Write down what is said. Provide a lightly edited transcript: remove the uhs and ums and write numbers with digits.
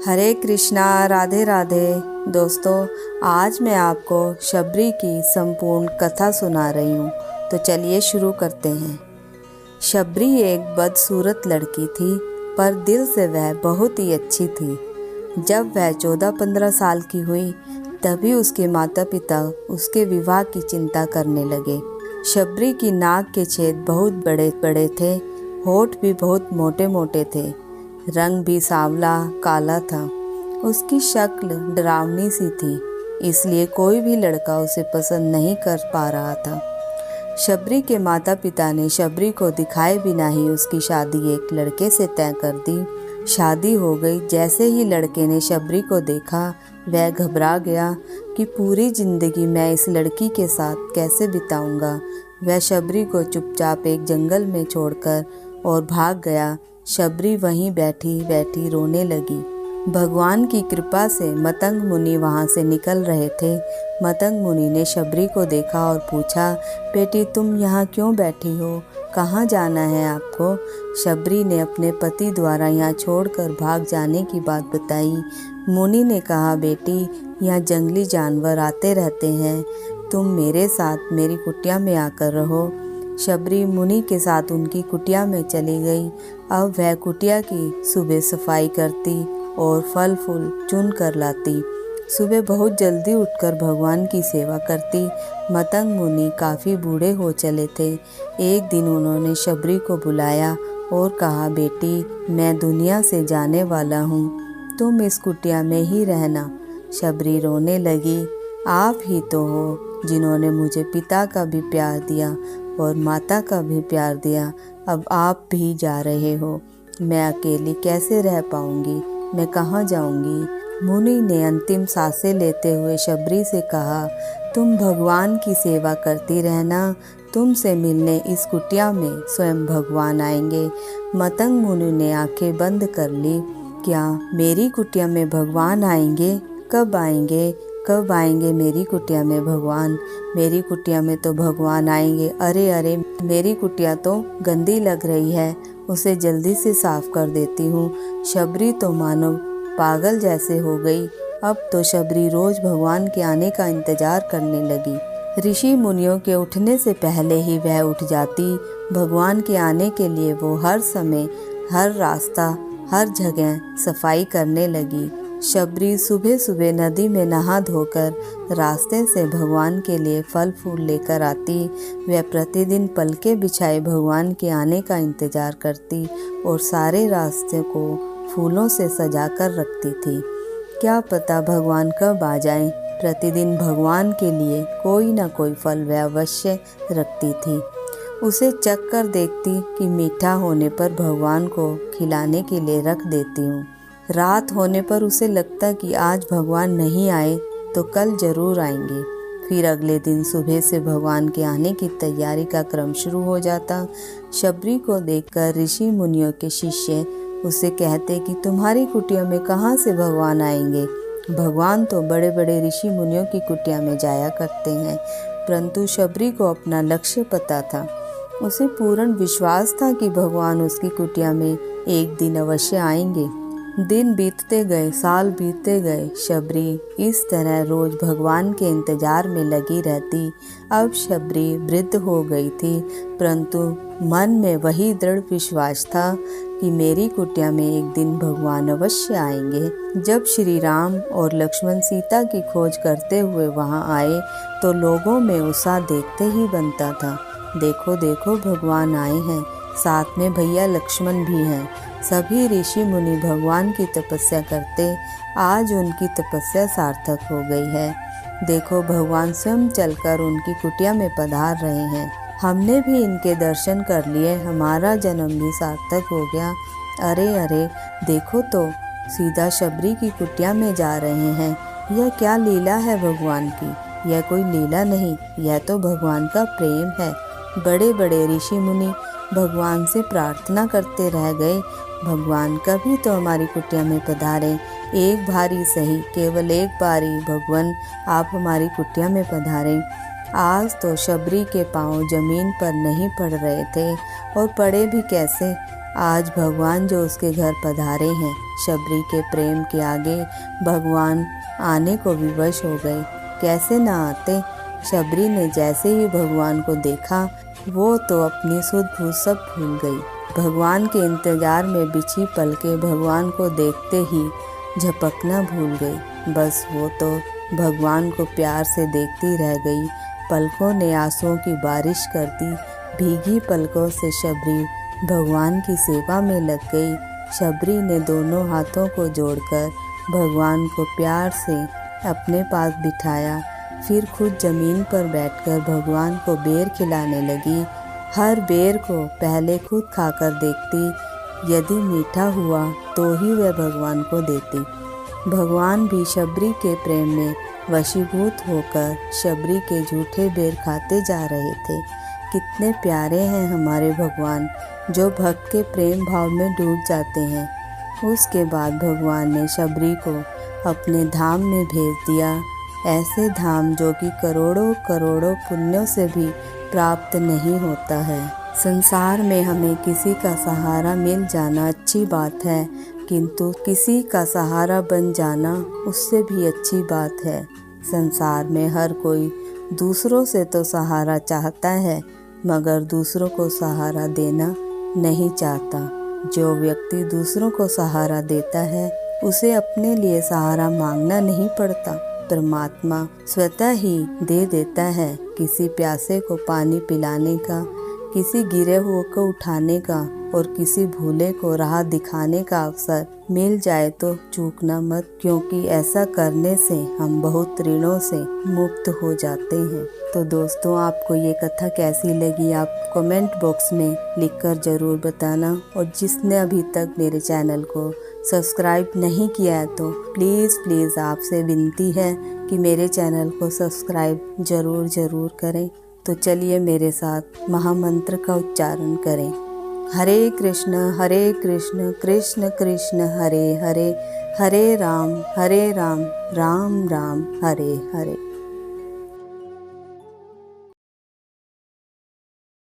हरे कृष्णा, राधे राधे। दोस्तों, आज मैं आपको शबरी की संपूर्ण कथा सुना रही हूँ, तो चलिए शुरू करते हैं। शबरी एक बदसूरत लड़की थी, पर दिल से वह बहुत ही अच्छी थी। जब वह 14-15 साल की हुई, तभी उसके माता पिता उसके विवाह की चिंता करने लगे। शबरी की नाक के छेद बहुत बड़े बड़े थे, होठ भी बहुत मोटे मोटे थे, रंग भी सांवला काला था। उसकी शक्ल डरावनी सी थी, इसलिए कोई भी लड़का उसे पसंद नहीं कर पा रहा था। शबरी के माता पिता ने शबरी को दिखाए बिना ही उसकी शादी एक लड़के से तय कर दी। शादी हो गई। जैसे ही लड़के ने शबरी को देखा, वह घबरा गया कि पूरी जिंदगी मैं इस लड़की के साथ कैसे बिताऊंगा। वह शबरी को चुपचाप एक जंगल में छोड़कर और भाग गया। शबरी वहीं बैठी बैठी रोने लगी। भगवान की कृपा से मतंग मुनि वहाँ से निकल रहे थे। मतंग मुनि ने शबरी को देखा और पूछा, बेटी तुम यहाँ क्यों बैठी हो? कहाँ जाना है आपको? शबरी ने अपने पति द्वारा यहाँ छोड़कर भाग जाने की बात बताई। मुनि ने कहा, बेटी यहाँ जंगली जानवर आते रहते हैं, तुम मेरे साथ मेरी कुटिया में आकर रहो। शबरी मुनि के साथ उनकी कुटिया में चली गई। अब वह कुटिया की सुबह सफाई करती और फल फूल चुन कर लाती। सुबह बहुत जल्दी उठकर भगवान की सेवा करती। मतंग मुनि काफ़ी बूढ़े हो चले थे। एक दिन उन्होंने शबरी को बुलाया और कहा, बेटी मैं दुनिया से जाने वाला हूँ, तुम इस कुटिया में ही रहना। शबरी रोने लगी, आप ही तो हो जिन्होंने मुझे पिता का भी प्यार दिया और माता का भी प्यार दिया, अब आप भी जा रहे हो। मैं अकेली कैसे रह पाऊंगी? मैं कहाँ जाऊंगी? मुनि ने अंतिम सांसें लेते हुए शबरी से कहा, तुम भगवान की सेवा करती रहना, तुमसे मिलने इस कुटिया में स्वयं भगवान आएंगे। मतंग मुनि ने आंखें बंद कर ली। क्या मेरी कुटिया में भगवान आएंगे? कब आएंगे? कब आएंगे मेरी कुटिया में भगवान? मेरी कुटिया में तो भगवान आएंगे। अरे अरे, मेरी कुटिया तो गंदी लग रही है, उसे जल्दी से साफ कर देती हूँ। शबरी तो मानो पागल जैसे हो गई। अब तो शबरी रोज भगवान के आने का इंतजार करने लगी। ऋषि मुनियों के उठने से पहले ही वह उठ जाती। भगवान के आने के लिए वो हर समय, हर रास्ता, हर जगह सफाई करने लगी। शबरी सुबह सुबह नदी में नहा धोकर रास्ते से भगवान के लिए फल फूल लेकर आती। वह प्रतिदिन पलके बिछाए भगवान के आने का इंतजार करती और सारे रास्ते को फूलों से सजाकर रखती थी। क्या पता भगवान कब आ जाएं। प्रतिदिन भगवान के लिए कोई न कोई फल वह अवश्य रखती थी। उसे चख कर देखती कि मीठा होने पर भगवान को खिलाने के लिए रख देती हूँ। रात होने पर उसे लगता कि आज भगवान नहीं आए तो कल जरूर आएंगे। फिर अगले दिन सुबह से भगवान के आने की तैयारी का क्रम शुरू हो जाता। शबरी को देखकर ऋषि मुनियों के शिष्य उसे कहते कि तुम्हारी कुटिया में कहाँ से भगवान आएंगे? भगवान तो बड़े बड़े ऋषि मुनियों की कुटिया में जाया करते हैं। परंतु शबरी को अपना लक्ष्य पता था। उसे पूर्ण विश्वास था कि भगवान उसकी कुटिया में एक दिन अवश्य आएंगे। दिन बीतते गए, साल बीतते गए। शबरी इस तरह रोज भगवान के इंतजार में लगी रहती। अब शबरी वृद्ध हो गई थी, परंतु मन में वही दृढ़ विश्वास था कि मेरी कुटिया में एक दिन भगवान अवश्य आएंगे। जब श्री राम और लक्ष्मण सीता की खोज करते हुए वहां आए, तो लोगों में उत्साह देखते ही बनता था। देखो देखो भगवान आए हैं, साथ में भैया लक्ष्मण भी हैं। सभी ऋषि मुनि भगवान की तपस्या करते, आज उनकी तपस्या सार्थक हो गई है। देखो भगवान स्वयं चलकर उनकी कुटिया में पधार रहे हैं। हमने भी इनके दर्शन कर लिए, हमारा जन्म भी सार्थक हो गया। अरे अरे, देखो तो सीधा शबरी की कुटिया में जा रहे हैं। यह क्या लीला है भगवान की? यह कोई लीला नहीं, यह तो भगवान का प्रेम है। बड़े बड़े ऋषि मुनि भगवान से प्रार्थना करते रह गए, भगवान कभी तो हमारी कुटिया में पधारे, एक बारी सही, केवल एक बारी भगवान आप हमारी कुटिया में पधारे। आज तो शबरी के पांव जमीन पर नहीं पड़ रहे थे, और पड़े भी कैसे। आज भगवान जो उसके घर पधारे हैं, शबरी के प्रेम के आगे भगवान आने को विवश हो गए। कैसे ना आते। शबरी ने जैसे ही भगवान को देखा वो तो अपनी सुध बूध सब भूल गई। भगवान के इंतजार में बिछी पलकें भगवान को देखते ही झपकना भूल गई। बस वो तो भगवान को प्यार से देखती रह गई। पलकों ने आंसुओं की बारिश कर दी। भीगी पलकों से शबरी भगवान की सेवा में लग गई। शबरी ने दोनों हाथों को जोड़कर भगवान को प्यार से अपने पास बिठाया। फिर खुद जमीन पर बैठकर भगवान को बेर खिलाने लगी। हर बेर को पहले खुद खाकर देखती, यदि मीठा हुआ तो ही वह भगवान को देती। भगवान भी शबरी के प्रेम में वशीभूत होकर शबरी के झूठे बेर खाते जा रहे थे। कितने प्यारे हैं हमारे भगवान, जो भक्त के प्रेम भाव में डूब जाते हैं। उसके बाद भगवान ने शबरी को अपने धाम में भेज दिया, ऐसे धाम जो कि करोड़ों करोड़ों पुण्यों से भी प्राप्त नहीं होता है। संसार में हमें किसी का सहारा मिल जाना अच्छी बात है, किंतु किसी का सहारा बन जाना उससे भी अच्छी बात है। संसार में हर कोई दूसरों से तो सहारा चाहता है, मगर दूसरों को सहारा देना नहीं चाहता। जो व्यक्ति दूसरों को सहारा देता है उसे अपने लिए सहारा मांगना नहीं पड़ता। परमात्मा स्वतः ही दे देता है। किसी प्यासे को पानी पिलाने का, किसी गिरे हुए को उठाने का और किसी भूले को राह दिखाने का अवसर मिल जाए तो चूकना मत, क्योंकि ऐसा करने से हम बहुत ऋणों से मुक्त हो जाते हैं। तो दोस्तों, आपको ये कथा कैसी लगी आप कमेंट बॉक्स में लिखकर ज़रूर बताना। और जिसने अभी तक मेरे चैनल को सब्सक्राइब नहीं किया है तो प्लीज़ आपसे विनती है कि मेरे चैनल को सब्सक्राइब ज़रूर करें। तो चलिए मेरे साथ महामंत्र का उच्चारण करें। हरे कृष्ण कृष्ण कृष्ण हरे हरे, हरे राम राम राम हरे हरे।